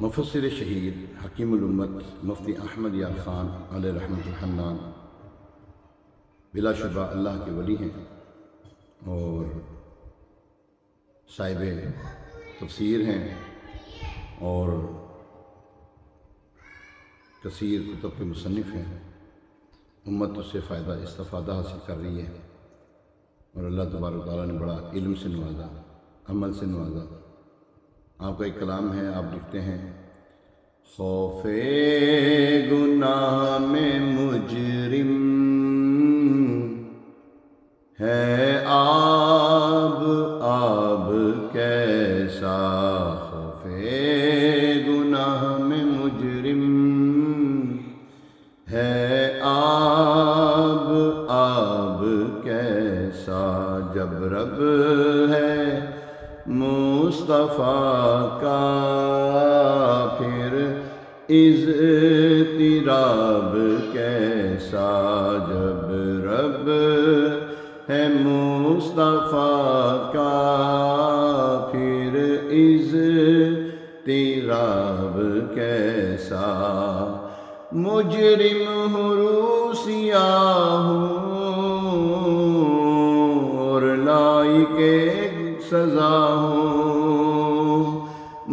مفسر شہید حکیم الامت مفتی احمد یار خان علیہ رحمۃ الحنان بلا شبہ اللہ کے ولی ہیں اور صاحب تفسیر ہیں اور کثیر کتب کے مصنف ہیں۔ امت اس سے فائدہ استفادہ حاصل کر رہی ہے اور اللہ تبارک و تعالیٰ نے بڑا علم سے نوازا، عمل سے نوازا۔ آپ کا ایک کلام ہے، آپ لکھتے ہیں: خوف گناہ میں مجرم ہے آب آب کیسا، خوف گناہ میں مجرم ہے آب آب کیسا، جب رب ہے مصطفیٰ کا پھر اضطراب کیسا، جب رب ہے مصطفیٰ کا پھر اضطراب کیسا، مجرم ہوں روح سیاہ ہوں اور لائق سزا ہوں،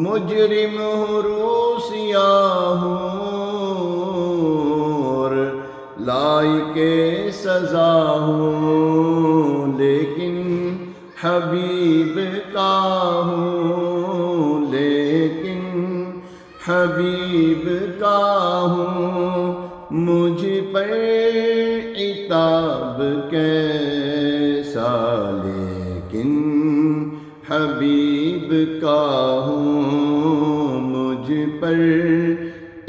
مجرم ہوں روح سیاہ ہوں اور لائق سزا ہوں، لیکن حبیب کا ہوں، لیکن حبیب کا ہوں، مجھ پر عتاب کیسا، لیکن حبیب کا ہوں، مجھ پر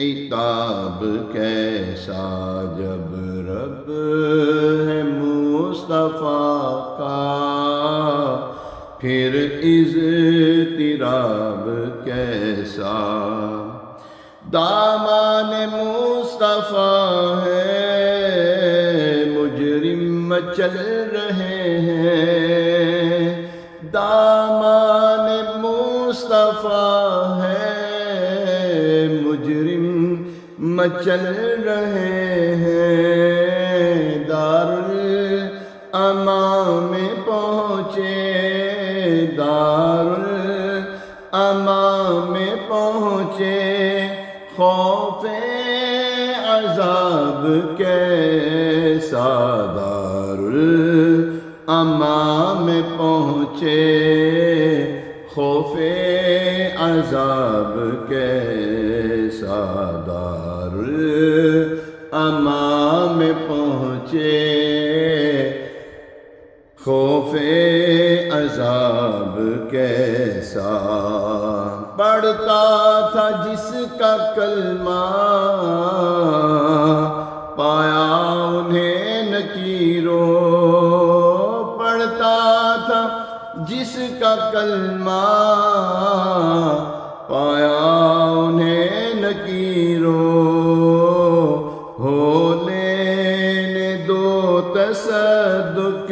عتاب کیسا، جب رب ہے مصطفیٰ کا پھر اضطراب کیسا، دامان مصطفیٰ ہے مجرم مچل رہے ہیں، دامان مصطفیٰ ہے مجرم مچل رہے ہیں، دارالامان میں پہنچے، دارالامان میں پہنچے، خوف عذاب کیسا، دارالامان میں پہنچے، خوف عذاب کیسا، دارالامان میں پہنچے، خوف عذاب کیسا، پڑھتا تھا جس کا کلمہ پایا انہیں نکیروں، پڑھتا تھا جس کا کلمہ پایا انہیں نکیروں، ہو لینے دو تصدق،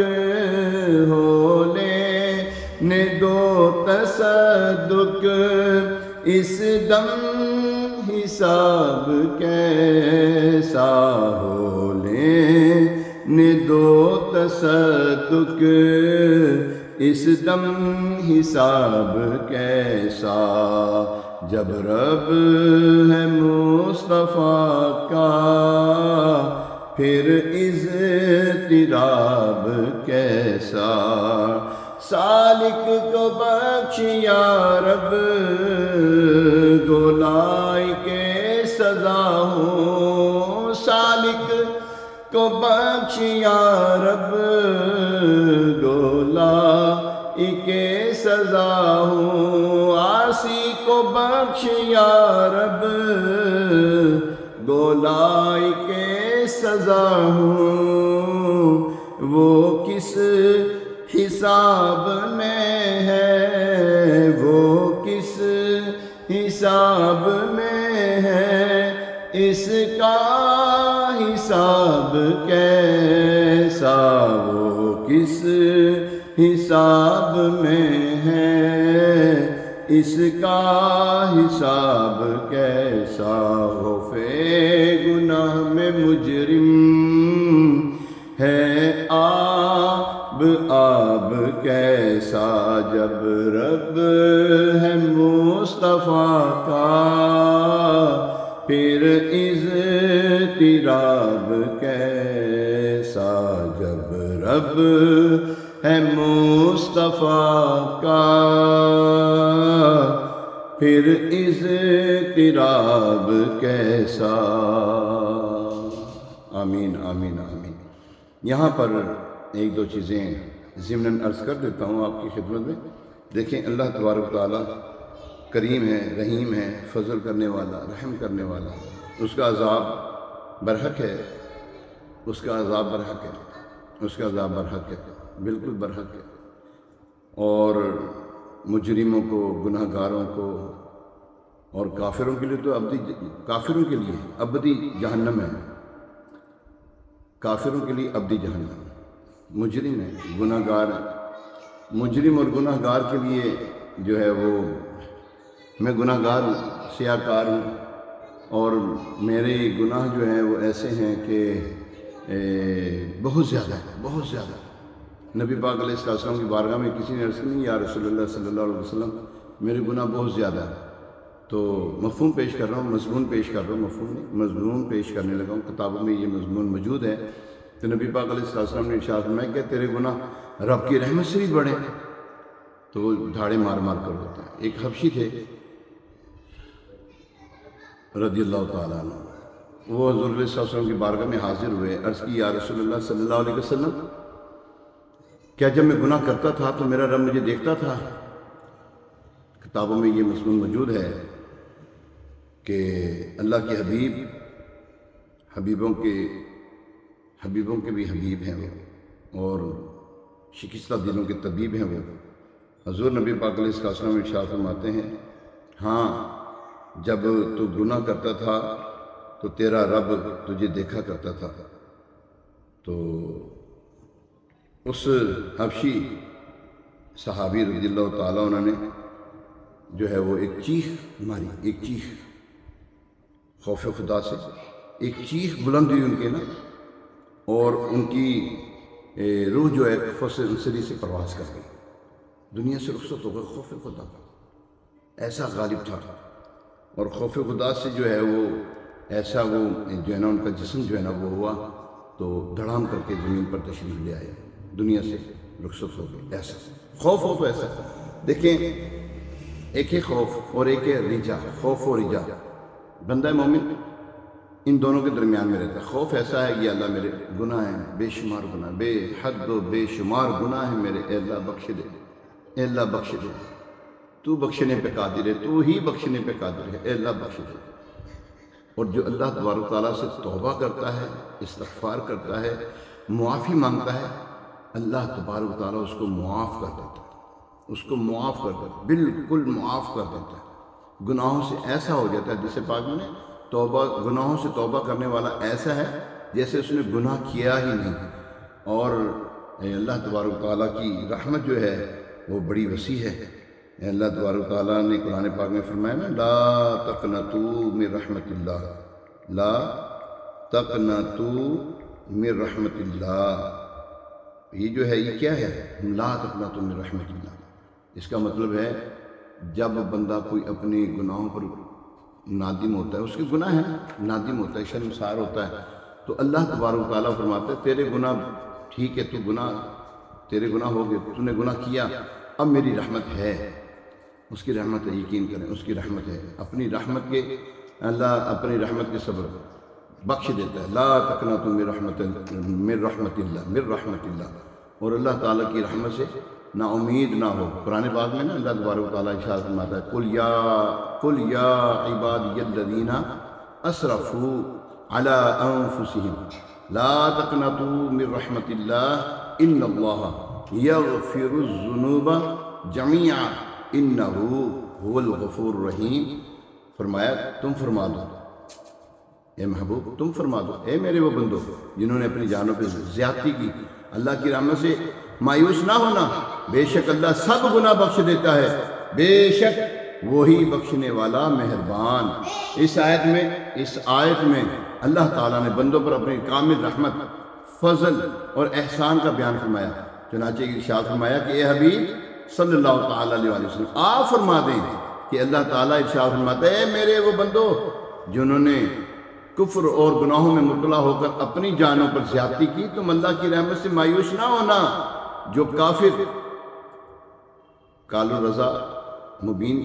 ہو لینے دو تصدق، اس دم حساب کیسا، ہو لینے دو تصدق، اس دم حساب کیسا، جب رب ہے مصطفیٰ کا پھر اضطراب کیسا، سالک کو بخش یا رب گولائی کے سزا ہوں، سالک کو بخش یا رب گولائی کے سزا ہوں، عاصی کو بخش یا رب گولائی کے سزا ہوں، وہ کس حساب میں ہے، وہ کس حساب میں ہے، اس کا حساب کیسا، وہ کس حساب میں ہے، اس کا حساب کیسا، خوف گناہ میں مجرم ہے آب آب کیسا، جب رب ہے مصطفیٰ کا پھر اضطراب کیسا، جب رب ہے مصطفیٰ کا پھر اضطراب کیسا۔ آمین آمین آمین۔ یہاں پر ایک دو چیزیں ضمناً عرض کر دیتا ہوں آپ کی خدمت میں۔ دیکھیں اللہ تبارک و تعالیٰ کریم ہے، رحیم ہے، فضل کرنے والا، رحم کرنے والا۔ اس کا عذاب برحق ہے، اس کا عذاب برحق ہے، اس کا عذاب برحق ہے، بالکل برحق ہے۔ اور مجرموں کو، گناہ گاروں کو اور کافروں کے لیے تو کافروں کے لیے ابدی جہنم ہے، کافروں کے لیے ابدی جہنم۔ مجرم ہے، گناہ گار ہے، مجرم اور گناہ گار کے لیے جو ہے وہ، میں گناہ گار ہوں، سیاہ کار ہوں، اور میرے گناہ جو ہیں وہ ایسے ہیں کہ بہت زیادہ ہے، بہت زیادہ۔ نبی پاک علیہ السلام کی بارگاہ میں کسی نے عرض کی، یا رسول اللہ صلی اللہ علیہ وسلم میرے گناہ بہت زیادہ ہے۔ تو مفہوم پیش کر رہا ہوں، مضمون پیش کر رہا ہوں، مفہوم نہیں، مضمون پیش کرنے لگا ہوں، کتابوں میں یہ مضمون موجود ہے۔ تو نبی پاک علیہ السلام نے ارشاد فرمایا کہ تیرے گناہ رب کی رحمت سے بھی بڑھے، تو وہ دھاڑے مار مار کر ہوتا ہے۔ ایک حبشی تھے رضی اللہ تعالیٰ عنہ، وہ حضور علیہ السلام کی بارگاہ میں حاضر ہوئے، عرض کی یا رسول اللہ صلی اللہ علیہ وسلم، کیا جب میں گناہ کرتا تھا تو میرا رب مجھے دیکھتا تھا؟ کتابوں میں یہ مضمون موجود ہے کہ اللہ کے حبیب، حبیبوں کے بھی حبیب ہیں وہ، اور شکستہ دلوں کے طبیب ہیں وہ۔ حضور نبی پاک علیہ السلام ارشاد فرماتے ہیں، ہاں جب تو گناہ کرتا تھا تو تیرا رب تجھے دیکھا کرتا تھا۔ تو اس حبشی صحابی رضی اللہ تعالیٰ عنہ نے جو ہے وہ ایک چیخ ماری، ایک چیخ، خوف خدا سے ایک چیخ بلند ہوئی ان کے نا، اور ان کی روح جو ہے سری سے پرواز کر گئی، دنیا سے رخصت ہو گئی۔ خوف خدا ایسا غالب تھا، اور خوف خدا سے جو ہے وہ ایسا وہ جو ہے نا ان کا جسم جو ہے نا وہ ہوا تو دھڑام کر کے زمین پر تشریف لے آئے، دنیا سے رخصت ہو گئی۔ ایسا خوف ہو تو ایسا دیکھیں، ایک ہے خوف اور ایک ہے رجا، خوف و رجا۔ بندہ مومن ان دونوں کے درمیان میں رہتا ہے۔ خوف ایسا ہے کہ اللہ میرے گناہ ہیں، بے شمار گناہ، بے حد و بے شمار گناہ ہیں میرے، اے اللہ بخش دے، اے اللہ بخش دے، تو بخشنے پہ قادر ہے، تو ہی بخشنے پہ قادر ہے، اے اللہ بخش دے۔ اور جو اللہ تبارک تعالیٰ سے توبہ کرتا ہے، استغفار کرتا ہے، معافی مانگتا ہے، اللہ تبارک تعالیٰ اس کو معاف کر دیتا ہے، اس کو معاف کر دیتا ہے، بالکل معاف کر دیتا ہے۔ گناہوں سے ایسا ہو جاتا ہے، جسے پاک میں نے توبہ، گناہوں سے توبہ کرنے والا ایسا ہے جیسے اس نے گناہ کیا ہی نہیں۔ اور اللہ تبارک تعالیٰ کی رحمت جو ہے وہ بڑی وسیع ہے۔ اللہ تبارک تعالیٰ نے قرآن پاک میں فرمایا نا، لا تقنطوا من رحمت اللہ، لا تقنطوا من رحمت اللہ۔ یہ جو ہے یہ کیا ہے؟ لا تقنطوا من رحمت اللہ، اس کا مطلب ہے جب بندہ کوئی اپنے گناہوں پر نادم ہوتا ہے، اس کے گناہ ہیں، نادم ہوتا ہے، شرمسار ہوتا ہے، تو اللہ تبارک تعالیٰ فرماتا ہے تیرے گناہ ٹھیک ہے، تیرے گناہ ہو گئے، تو نے گناہ کیا، اب میری رحمت ہے، اس کی رحمت ہے، یقین کریں اس کی رحمت ہے، اپنی رحمت کے اللہ اپنی رحمت کے صبر بخش دیتا ہے۔ لا تقنطوا من رحمت اللہ، اور اللہ تعالیٰ کی رحمت سے نا امید نہ ہو۔ قرآن پاک میں نا اللہ تبارک و تعالیٰ ارشاد فرماتا ہے، قل یا عبادی الذین اسرفوا علی انفسہم لا تقنطوا من رحمت اللہ ان اللہ یغفر الذنوب جميعا انہ هو الغفور الرحیم۔ فرمایا تم فرما دو، اے محبوب تم فرما دو، اے میرے وہ بندو جنہوں نے اپنی جانوں پہ زیادتی کی، اللہ کی رحمت سے مایوس نہ ہونا، بے شک اللہ سب گناہ بخش دیتا ہے، بے شک وہی بخشنے والا مہربان۔ اس آیت میں اللہ تعالیٰ نے بندوں پر اپنی کامل رحمت، فضل اور احسان کا بیان فرمایا۔ چنانچہ ارشاد فرمایا کہ اے حبیب صلی اللہ تعالیٰ علیہ وسلم آپ فرما دیں کہ اللہ تعالیٰ ارشاد فرماتا ہے، میرے وہ بندو جنہوں نے کفر اور گناہوں میں مبتلا ہو کر اپنی جانوں پر زیادتی کی، تم اللہ کی رحمت سے مایوس نہ ہونا۔ جو کافر قال رضا مبین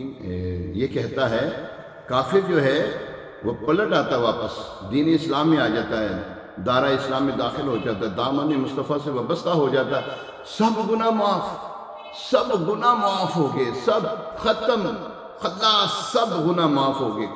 یہ کہتا ہے، کافر جو ہے وہ پلٹ آتا واپس دین اسلام میں آ جاتا ہے، دارہ اسلام میں داخل ہو جاتا ہے، دامن مصطفیٰ سے وابستہ ہو جاتا ہے، سب گناہ معاف ہو گئے، سب ختم، خلاص، سب گناہ معاف ہو گئے۔